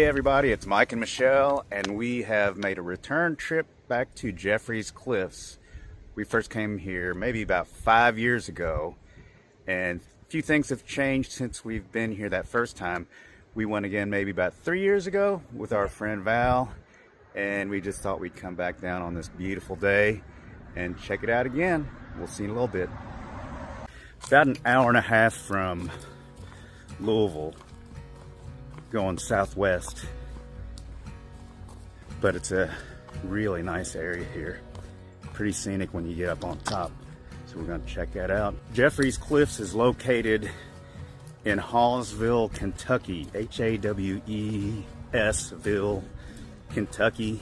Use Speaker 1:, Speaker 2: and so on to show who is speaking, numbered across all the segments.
Speaker 1: Hey everybody, it's Mike and Michelle, and we have made a return trip back to Jeffries Cliffs. We first came here maybe about 5 years ago, and a few things have changed since we've been here that first time. We went again maybe about 3 years ago with our friend Val, and we just thought we'd come back down on this beautiful day and check it out again. We'll see in a little bit. About an hour and a half from Louisville, going southwest, but it's a really nice area here. Pretty scenic when you get up on top, so we're going to check that out. Jeffries Cliffs is located in Hawesville, Kentucky. H-A-W-E-S-ville, Kentucky.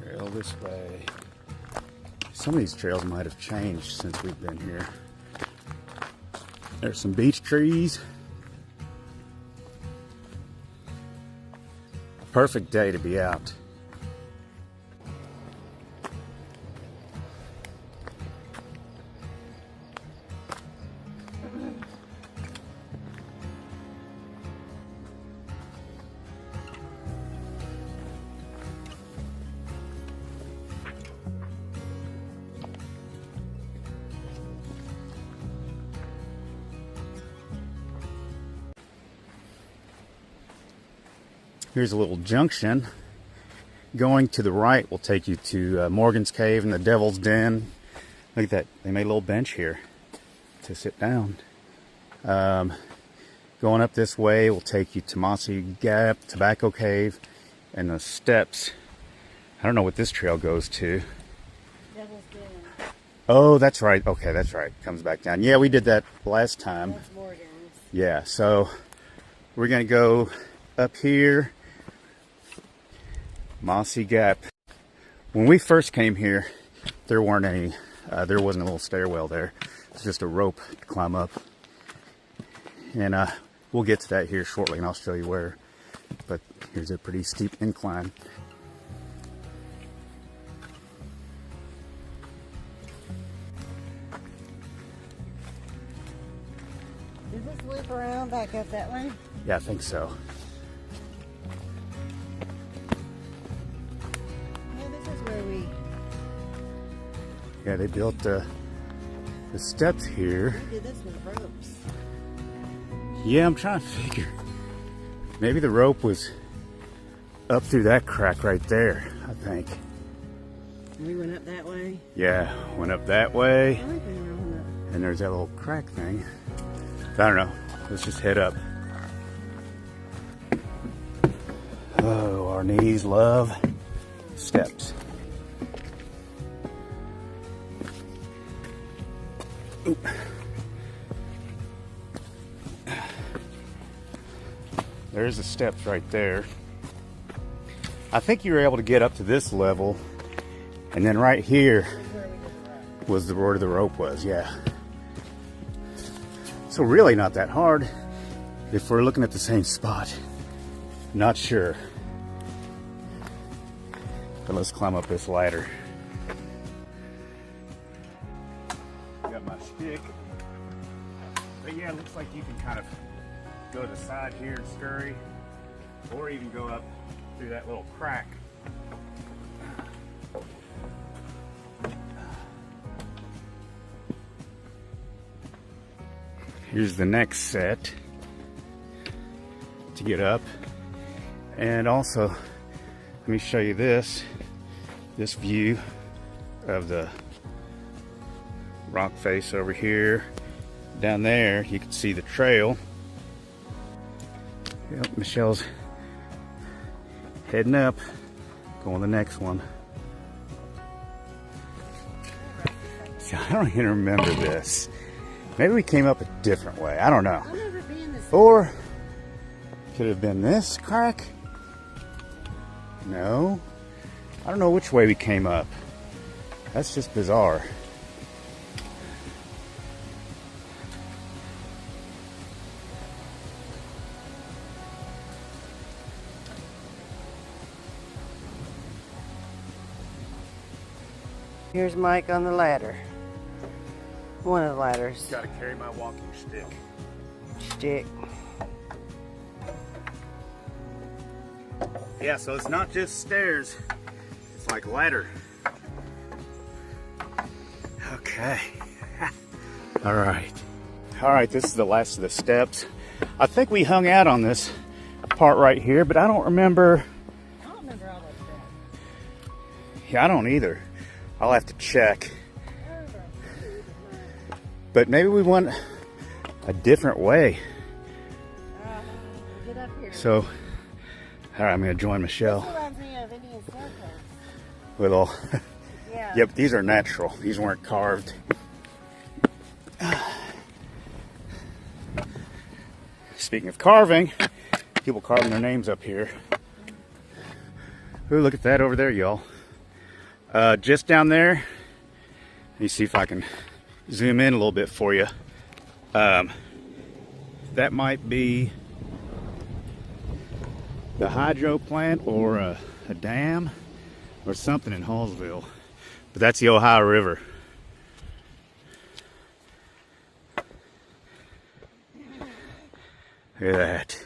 Speaker 1: Trail this way. Some of these trails might have changed since we've been here. There's some beech trees. Perfect day to be out. Here's a little junction. Going to the right will take you to Morgan's Cave and the Devil's Den. Look at that. They made a little bench here to sit down. Going up this way will take you to Mossy Gap, Tobacco Cave, and the steps. I don't know what this trail goes to.
Speaker 2: Devil's Den.
Speaker 1: Oh, that's right. Okay, that's right. Comes back down. Yeah, we did that last time.
Speaker 2: That's Morgan's.
Speaker 1: Yeah, so we're going to go up here. Mossy Gap. When we first came here, there weren't any, there wasn't a little stairwell there. It's just a rope to climb up. And we'll get to that here shortly, and I'll show you where. But here's a pretty steep incline.
Speaker 2: Does this loop around back up that way?
Speaker 1: Yeah, I think so. Yeah, they built the steps here.
Speaker 2: We did this with ropes.
Speaker 1: Yeah, I'm trying to figure. Maybe the rope was up through that crack right there, I think.
Speaker 2: We went up that way?
Speaker 1: Yeah, went up that way.
Speaker 2: I like being around that.
Speaker 1: And there's that little crack thing. I don't know. Let's just head up. Oh, our knees love steps. Oop. There's the steps right there. I think you were able to get up to this level, and then right here was where the rope was. Yeah. So really not that hard if we're looking at the same spot. Not sure. But let's climb up this ladder. Got my stick. But yeah, it looks like you can kind of go to the side here and scurry, or even go up through that little crack. Here's the next set to get up. And also, let me show you this view of the rock face over here. Down there, you can see the trail. Yep, Michelle's heading up, going to the next one. See, I don't even remember this. Maybe we came up a different way. I don't know.
Speaker 2: I'll never be in this.
Speaker 1: Or could it have been this crack? No. I don't know which way we came up. That's just bizarre.
Speaker 2: Here's Mike on the ladder. One of the ladders.
Speaker 1: Gotta carry my walking stick.
Speaker 2: Stick.
Speaker 1: Yeah, so it's not just stairs, it's like ladder. Okay. All right, this is the last of the steps. I think we hung out on this part right here, but I don't remember.
Speaker 2: I don't remember all that stuff.
Speaker 1: Yeah, I don't either. I'll have to check. But maybe we went a different way.
Speaker 2: Get up here.
Speaker 1: So, all right, I'm gonna join Michelle.
Speaker 2: This reminds me of Indian staircase.
Speaker 1: Little.
Speaker 2: Yeah.
Speaker 1: Yep, these are natural. These weren't carved. Speaking of carving, people carving their names up here. Ooh, look at that over there, y'all. Just down there, let me see if I can zoom in a little bit for you. That might be the hydro plant or a dam or something in Hallsville. But that's the Ohio River. Look at that.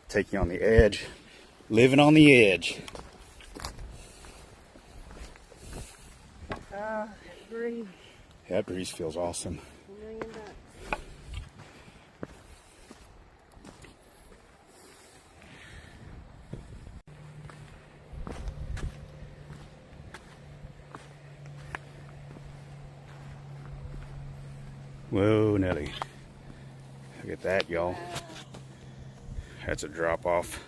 Speaker 1: Take you on the edge. Living on the edge.
Speaker 2: Breathe.
Speaker 1: That breeze feels awesome.
Speaker 2: $1 million.
Speaker 1: Whoa, Nelly. Look at that, y'all. That's a drop off.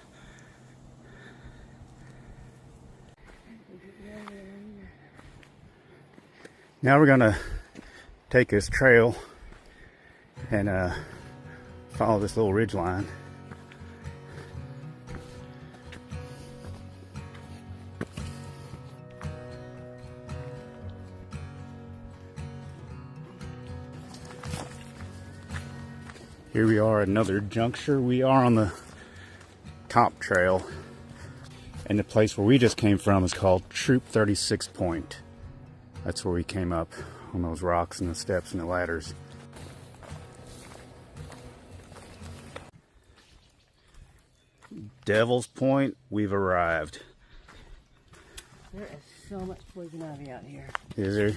Speaker 1: Now we're gonna take this trail and follow this little ridge line. Here we are, another juncture. We are on the top trail, and the place where we just came from is called Troop 36 Point. That's where we came up on those rocks and the steps and the ladders. Devil's Point, we've arrived.
Speaker 2: There is so much poison ivy out here.
Speaker 1: Is there?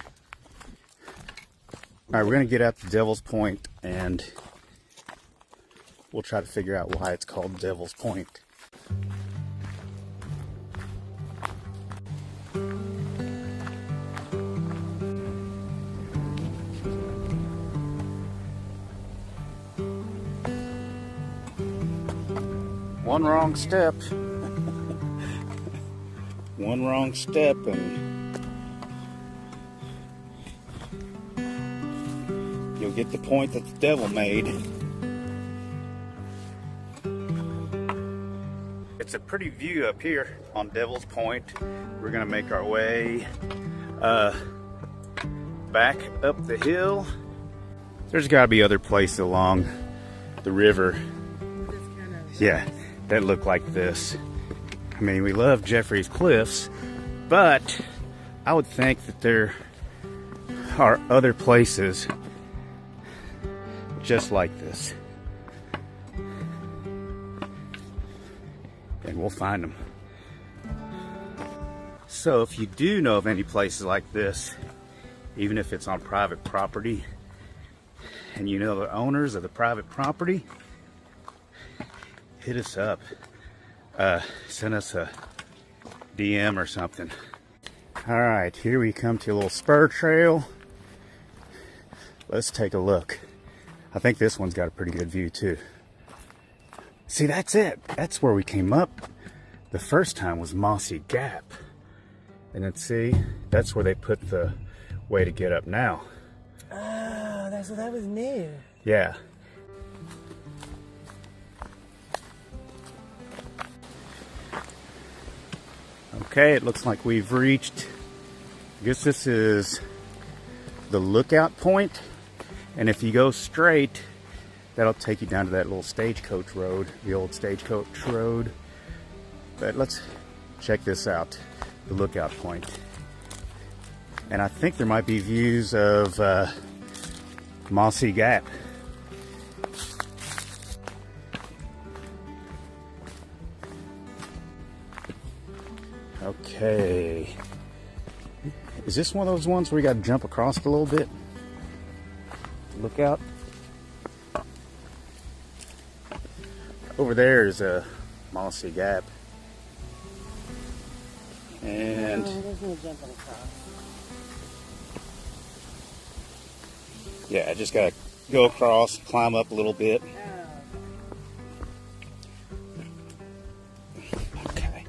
Speaker 1: All right, we're gonna get out to Devil's Point and we'll try to figure out why it's called Devil's Point. One wrong step. One wrong step and you'll get the point that the devil made. It's a pretty view up here on Devil's Point. We're gonna make our way back up the hill. There's gotta be other places along the river. Yeah, that look like this. I mean, we love Jeffrey's Cliffs, but I would think that there are other places just like this. And we'll find them. So if you do know of any places like this, even if it's on private property, and you know the owners of the private property, hit us up. Send us a DM or something. All right, here we come to a little spur trail. Let's take a look. I think this one's got a pretty good view too. See, that's it. That's where we came up. The first time was Mossy Gap. And then see, that's where they put the way to get up now.
Speaker 2: Oh, that was new.
Speaker 1: Yeah. Okay, it looks like we've reached, I guess this is the lookout point. And if you go straight, that'll take you down to that little stagecoach road, the old stagecoach road. But let's check this out, the lookout point. And I think there might be views of Mossy Gap. Okay. Is this one of those ones where you got to jump across a little bit? Look out. Over there is a Mossy Gap. And
Speaker 2: there's no jumping across.
Speaker 1: yeah, I just gotta go across, climb up a little bit. Okay.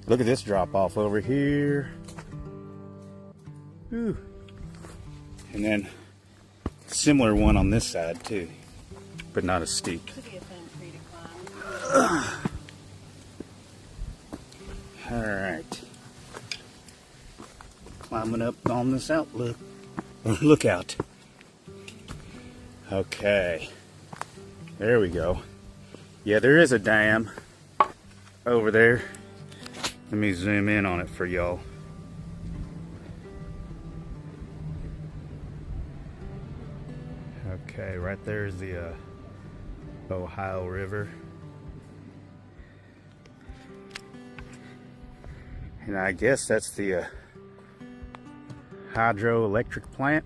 Speaker 1: Look at this drop off over here. Whew. And then similar one on this side too, but not as steep.
Speaker 2: Could be a fun tree to climb.
Speaker 1: All right. Climbing up on this lookout. Okay. There we go. Yeah, there is a dam over there. Let me zoom in on it for y'all. Okay, right there is the Ohio River. And I guess that's the hydroelectric plant.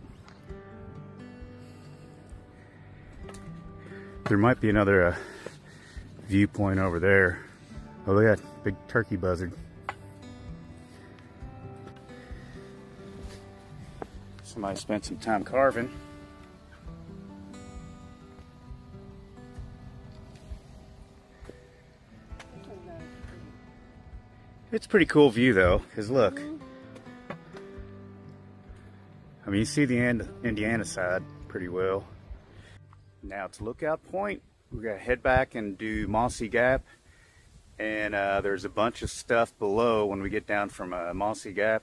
Speaker 1: There might be another viewpoint over there. Oh, look at that big turkey buzzard. Somebody spent some time carving. It's a pretty cool view though, because look. I mean, you see the Indiana side pretty well. Now it's Lookout Point. We're gonna head back and do Mossy Gap. And there's a bunch of stuff below when we get down from Mossy Gap.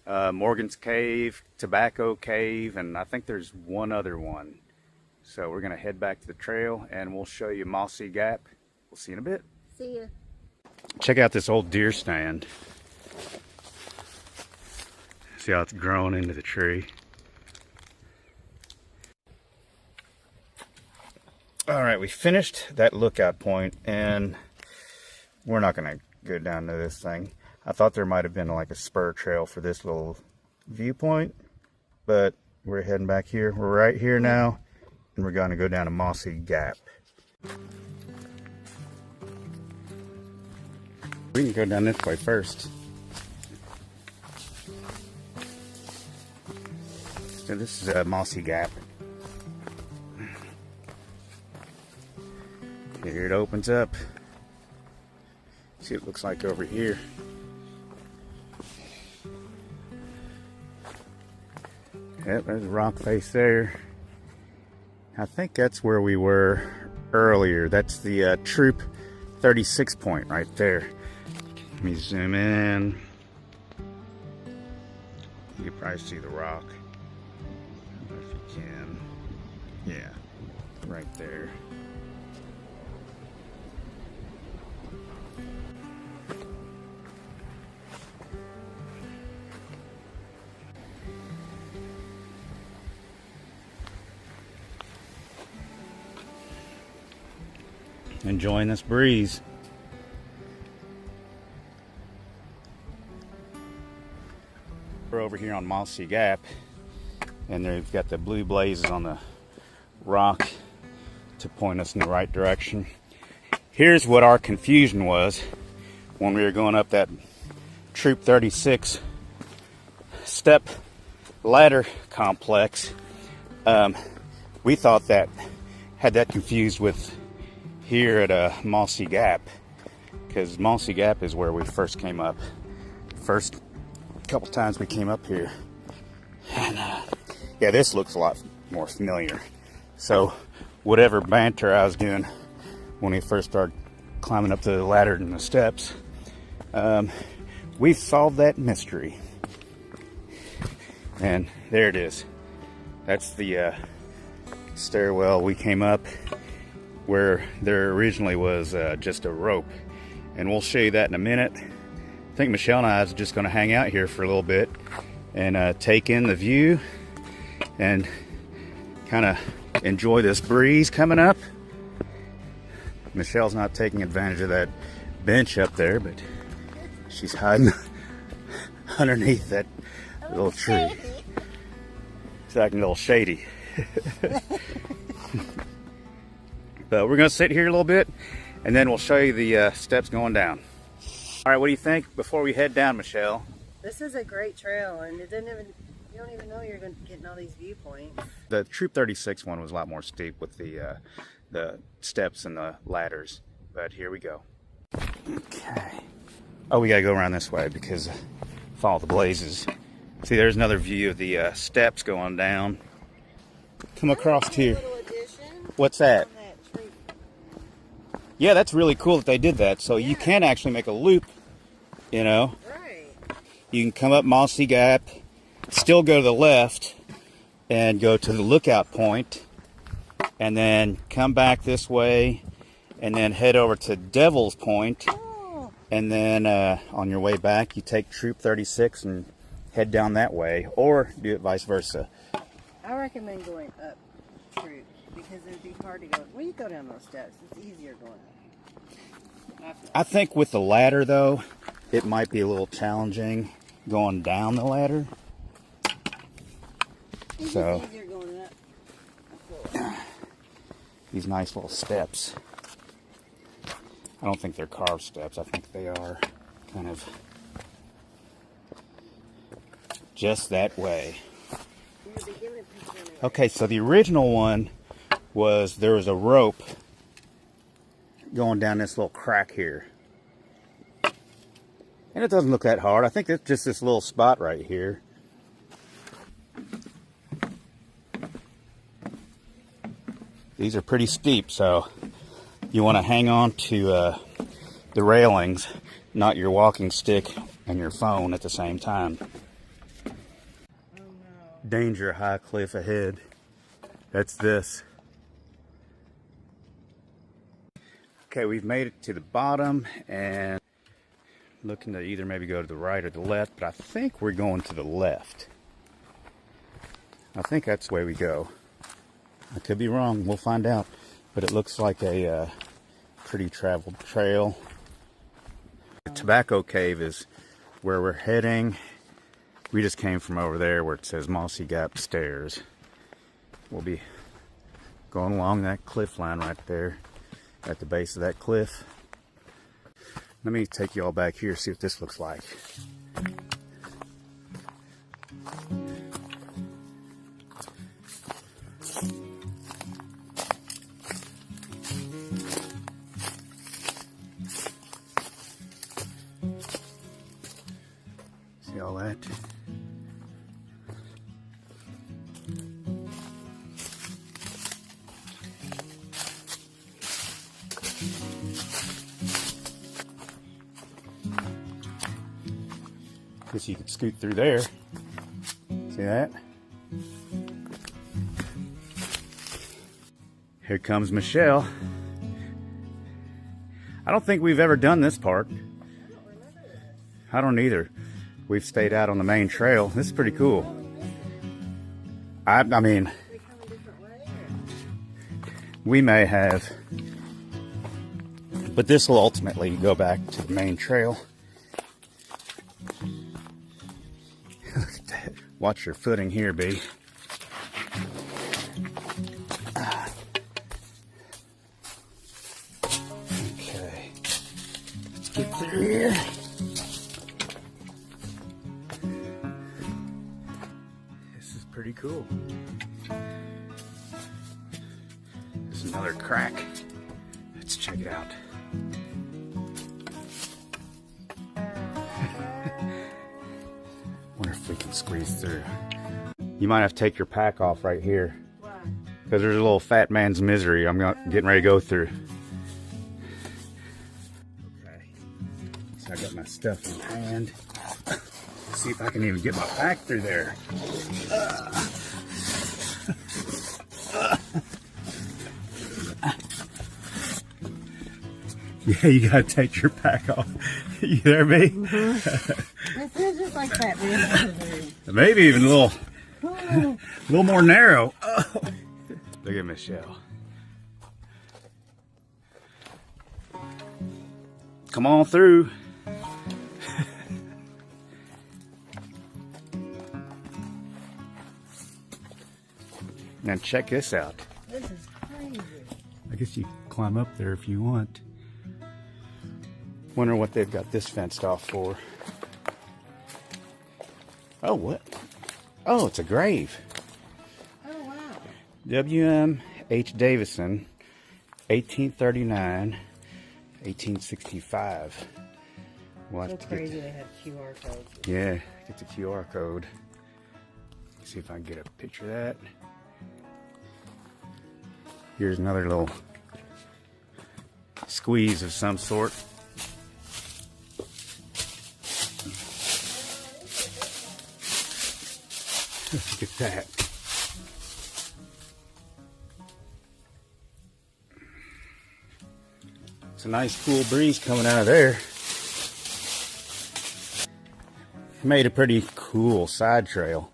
Speaker 1: Morgan's Cave, Tobacco Cave, and I think there's one other one. So we're gonna head back to the trail and we'll show you Mossy Gap. We'll see you in a bit.
Speaker 2: See ya.
Speaker 1: Check out this old deer stand. See how it's grown into the tree. All right, we finished that lookout point and we're not gonna go down to this thing. I thought there might have been like a spur trail for this little viewpoint, but we're heading back here. We're right here now and we're gonna go down to Mossy Gap. We can go down this way first. So this is Mossy Gap. Here it opens up. See what it looks like over here. Yep, there's a rock face there. I think that's where we were earlier. That's the Troop 36 point right there. Let me zoom in. You can probably see the rock. I don't know if you can. Yeah, right there. Enjoying this breeze. We're over here on Mossy Gap, and they've got the blue blazes on the rock to point us in the right direction. Here's what our confusion was when we were going up that Troop 36 step ladder complex. We thought that had that confused with here at Mossy Gap, because Mossy Gap is where we first came up. First couple times we came up here, and yeah, this looks a lot more familiar. So whatever banter I was doing when we first started climbing up the ladder and the steps, we've solved that mystery. And there it is. That's the stairwell we came up, where there originally was just a rope, and we'll show you that in a minute. I think Michelle and I is just going to hang out here for a little bit and take in the view and kind of enjoy this breeze coming up. Michelle's not taking advantage of that bench up there, but she's hiding underneath that little tree. It's acting a little shady. But we're gonna sit here a little bit and then we'll show you the steps going down. All right, what do you think before we head down, Michelle?
Speaker 2: This is a great trail, and you don't even know you're getting all these viewpoints.
Speaker 1: The Troop 36 one was a lot more steep with the steps and the ladders, but here we go. Okay. Oh, we gotta go around this way because follow the blazes. See, there's another view of the steps going down. Come across here. What's that? Yeah, that's really cool that they did that. So you can actually make a loop, you know.
Speaker 2: Right.
Speaker 1: You can come up Mossy Gap, still go to the left, and go to the lookout point, and then come back this way, and then head over to Devil's Point.
Speaker 2: Oh.
Speaker 1: And then on your way back, you take Troop 36 and head down that way, or do it vice versa.
Speaker 2: I recommend going up Troop because it would be hard to go. Well, you go down those steps. It's easier going up.
Speaker 1: I think with the ladder, though, it might be a little challenging going down the ladder.
Speaker 2: It's
Speaker 1: So
Speaker 2: easier going up.
Speaker 1: these nice little steps. I don't think they're carved steps. I think they are kind of just that way. Okay, so the original one was there was a rope going down this little crack here. And it doesn't look that hard. I think it's just this little spot right here. These are pretty steep, so you want to hang on to the railings, not your walking stick and your phone at the same time.
Speaker 2: Oh, no.
Speaker 1: Danger, high cliff ahead. That's this. Okay, we've made it to the bottom and looking to either maybe go to the right or the left, but I think we're going to the left. I think that's the way we go. I could be wrong, we'll find out, but it looks like a pretty traveled trail. The Tobacco Cave is where we're heading. We just came from over there where it says Mossy Gap Stairs. We'll be going along that cliff line right there at the base of that cliff. Let me take you all back here, see what this looks like. See all that? Guess you could scoot through there. See that? Here comes Michelle. I don't think we've ever done this part. I don't either. We've stayed out on the main trail. This is pretty cool. I mean, we may have, but this will ultimately go back to the main trail. Look at that. Watch your footing here, B. Okay. Let's get through here. This is pretty cool. There's another crack. Let's check it out. Wonder if we can squeeze through. You might have to take your pack off right here.
Speaker 2: Why?
Speaker 1: Because there's a little fat man's misery I'm getting ready to go through. Okay. So I got my stuff in hand. Let's see if I can even get my pack through there. Yeah, you gotta take your pack off. You there, me?
Speaker 2: Mm-hmm. This is just like that, man.
Speaker 1: Maybe even a little more narrow. Oh. Look at Michelle. Come on through. Now check this out.
Speaker 2: This is crazy.
Speaker 1: I guess you can climb up there if you want. Wonder what they've got this fenced off for. Oh, what? Oh, it's a grave.
Speaker 2: Oh, wow.
Speaker 1: W.M. H. Davison, 1839, 1865. We'll
Speaker 2: So crazy they have QR codes.
Speaker 1: Yeah, get the QR code. See if I can get a picture of that. Here's another little squeeze of some sort. Look at that. It's a nice cool breeze coming out of there. Made a pretty cool side trail.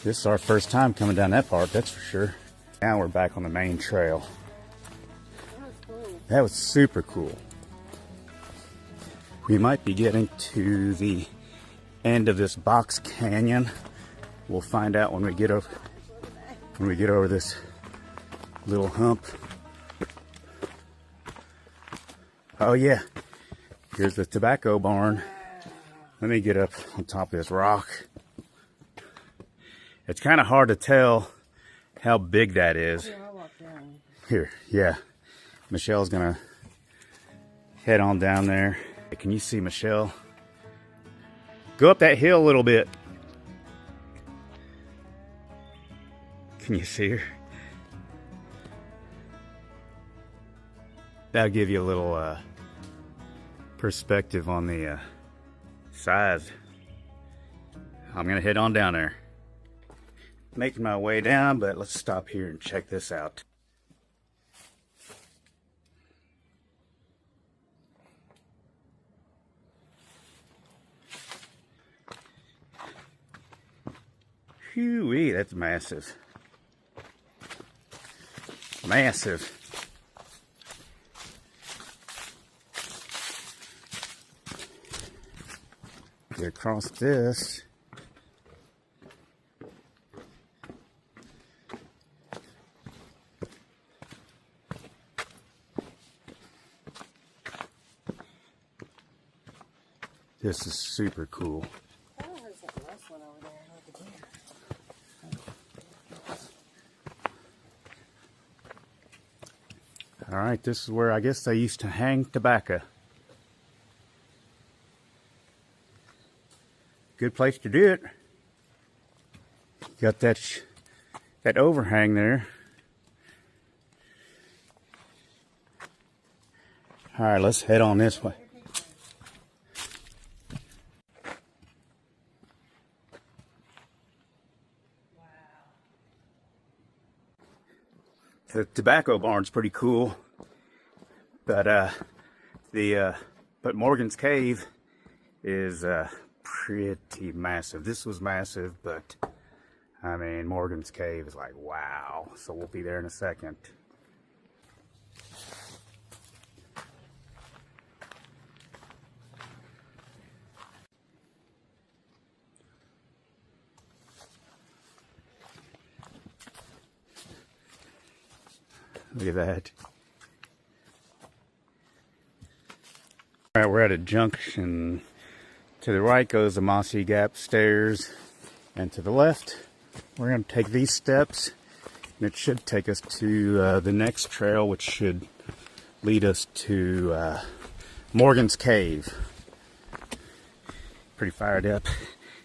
Speaker 1: This is our first time coming down that part, that's for sure. Now we're back on the main trail.
Speaker 2: That was cool.
Speaker 1: That was super cool. We might be getting to the end of this box canyon. We'll find out when we get over this little hump. Oh yeah, here's the tobacco barn. Let me get up on top of this rock. It's kind of hard to tell how big that is.
Speaker 2: Yeah, I'll walk down.
Speaker 1: Here, yeah. Michelle's gonna head on down there. Can you see Michelle? Go up that hill a little bit. Can you see her? That'll give you a little perspective on the size. I'm gonna head on down there. Making my way down, but let's stop here and check this out. Phew-wee, that's massive. Massive. Get across this. This is super cool.
Speaker 2: I heard something rustling over there. Like a deer.
Speaker 1: All right, this is where I guess they used to hang tobacco. Good place to do it. Got that overhang there. All right, let's head on this way. The tobacco barn's pretty cool, but Morgan's Cave is pretty massive. This was massive, but I mean Morgan's Cave is like wow. So we'll be there in a second. Look at that. All right, we're at a junction. To the right goes the Mossy Gap stairs, and to the left, we're going to take these steps, and it should take us to the next trail, which should lead us to Morgan's Cave. Pretty fired up.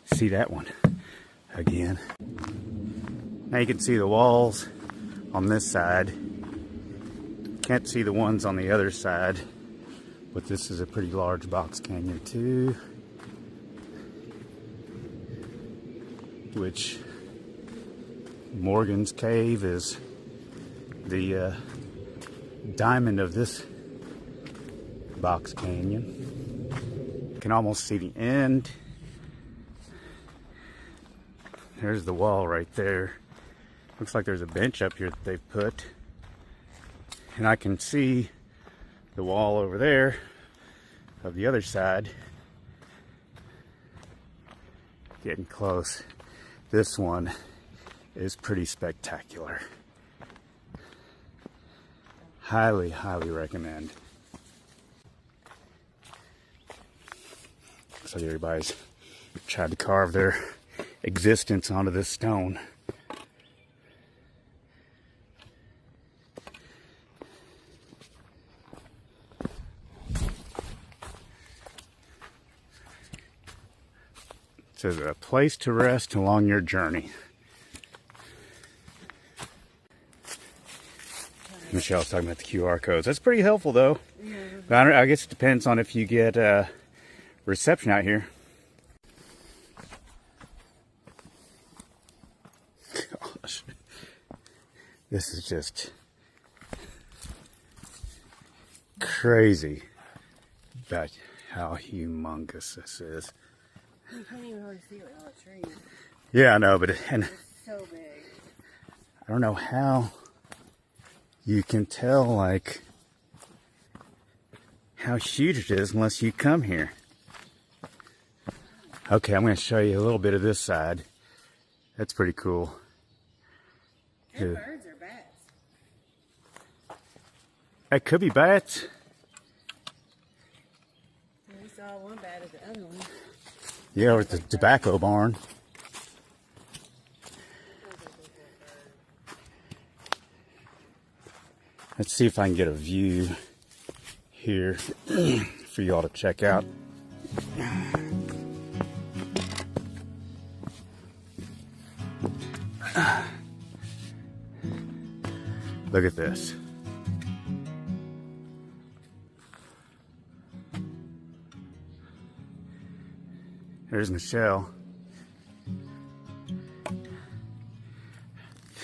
Speaker 1: See that one again. Now you can see the walls on this side. Can't see the ones on the other side, but this is a pretty large box canyon too, which Morgan's Cave is the diamond of this box canyon. You can almost see the end. There's the wall right there. Looks like there's a bench up here that they've put. And I can see the wall over there of the other side. Getting close. This one is pretty spectacular. Highly, highly recommend. Looks like everybody's tried to carve their existence onto this stone. It says a place to rest along your journey. Michelle's talking about the QR codes. That's pretty helpful, though.
Speaker 2: Yeah.
Speaker 1: But I guess it depends on if you get reception out here. Gosh, this is just crazy about how humongous this is.
Speaker 2: You can't even hardly see it with all the trees.
Speaker 1: Yeah, I know, but
Speaker 2: It's so big.
Speaker 1: I don't know how you can tell, like, how huge it is unless you come here. Okay, I'm going to show you a little bit of this side. That's pretty cool.
Speaker 2: They're birds or bats?
Speaker 1: That could be bats.
Speaker 2: We saw one bat at the other one.
Speaker 1: Yeah, with the tobacco barn. Let's see if I can get a view here for y'all to check out. Look at this. There's Michelle.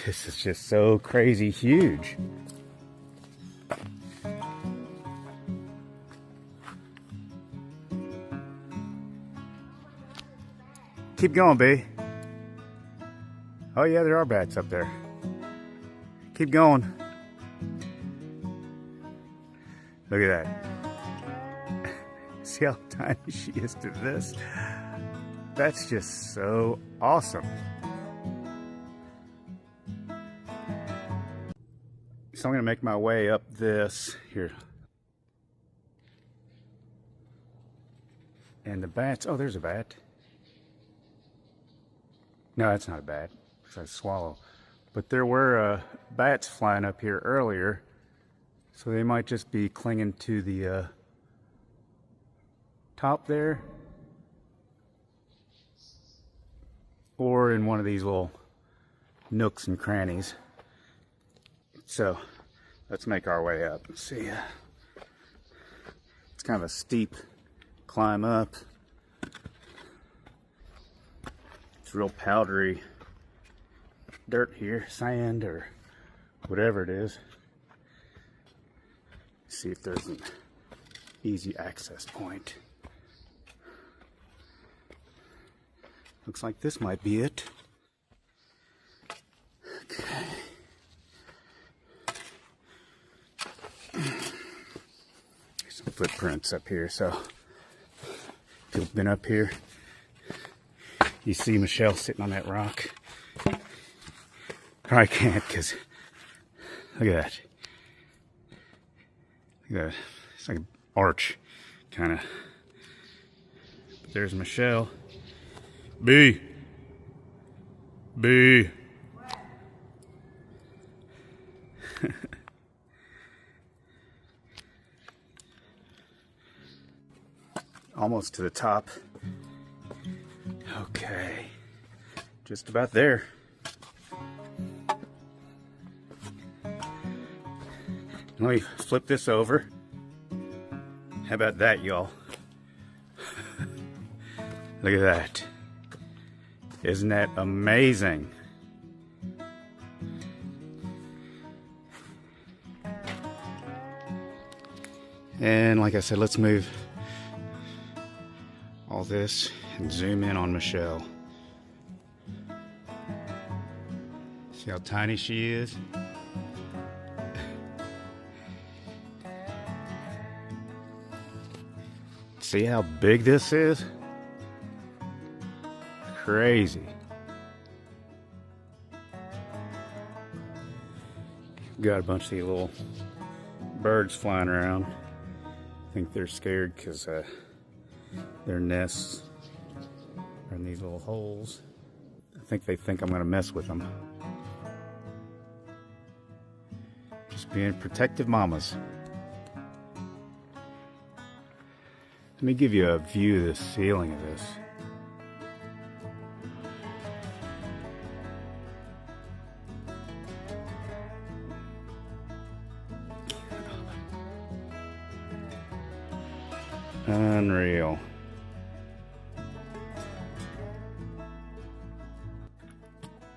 Speaker 1: This is just so crazy huge. Keep going, B. Oh yeah, there are bats up there. Keep going. Look at that. See how tiny she is to this? That's just so awesome. So I'm gonna make my way up this here. And the bats, oh, there's a bat. No, that's not a bat. It's a swallow. But there were bats flying up here earlier, so they might just be clinging to the top there, or in one of these little nooks and crannies. So let's make our way up. Let's see. It's kind of a steep climb up. It's real powdery dirt here, sand or whatever it is. See if there's an easy access point. Looks like this might be it. Okay. There's some footprints up here, so people have been up here. You see Michelle sitting on that rock. I can't, because look at that. Look at that. It's like an arch, kind of. There's Michelle. B. B. Almost to the top. Okay. Just about there. Let me flip this over. How about that, y'all? Look at that. Isn't that amazing? And like I said, let's move all this and zoom in on Michelle. See how tiny she is? See how big this is? Crazy. Got a bunch of these little birds flying around. I think they're scared because their nests are in these little holes. I think they think I'm going to mess with them. Just being protective mamas. Let me give you a view of the ceiling of this. Unreal.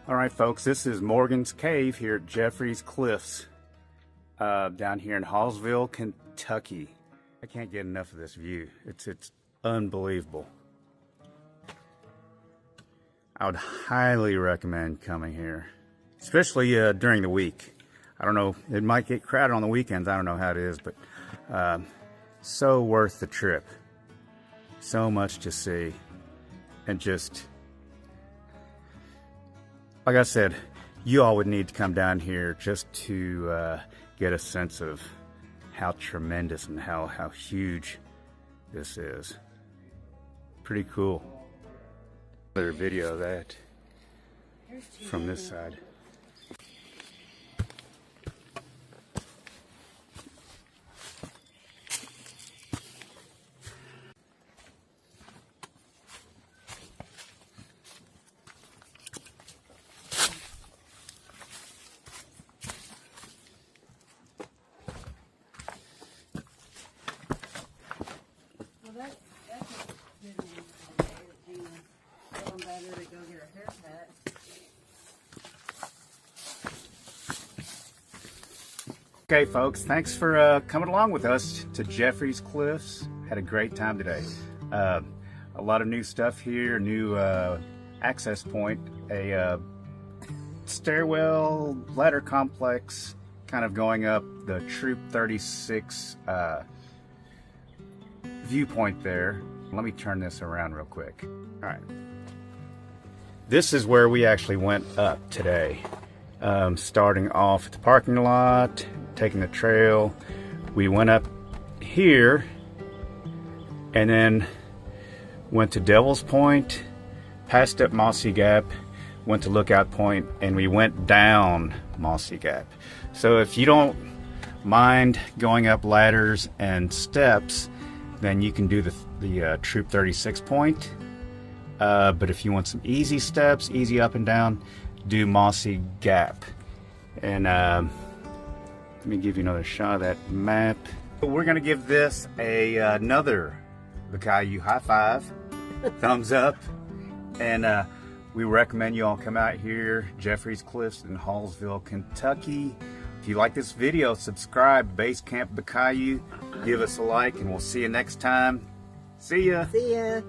Speaker 1: All right, folks, this is Morgan's Cave here at Jeffrey's Cliffs, down here in Hallsville, Kentucky. I can't get enough of this view. It's unbelievable. I would highly recommend coming here, especially during the week. I don't know, it might get crowded on the weekends. I don't know how it is, but so worth the trip. So much to see. And just, like I said, you all would need to come down here just to get a sense of how tremendous and how huge this is. Pretty cool. Another video of that from this side. Okay, folks, thanks for coming along with us to Jeffrey's Cliffs. Had a great time today. A lot of new stuff here, new access point, a stairwell ladder complex kind of going up the Troop 36 viewpoint there. Let me turn this around real quick. All right. This is where we actually went up today. Starting off at the parking lot, taking the trail. We went up here and then went to Devil's Point, passed up Mossy Gap, went to Lookout Point, and we went down Mossy Gap. So if you don't mind going up ladders and steps, then you can do the Troop 36 point. But if you want some easy steps, easy up and down, do Mossy Gap. And let me give you another shot of that map. We're gonna give this another Bacayou high five, thumbs up, and we recommend you all come out here, Jeffrey's Cliffs in Hallsville, Kentucky. If you like this video, subscribe, Base Camp Bacayou, give us a like, and we'll see you next time. See ya.
Speaker 2: See ya.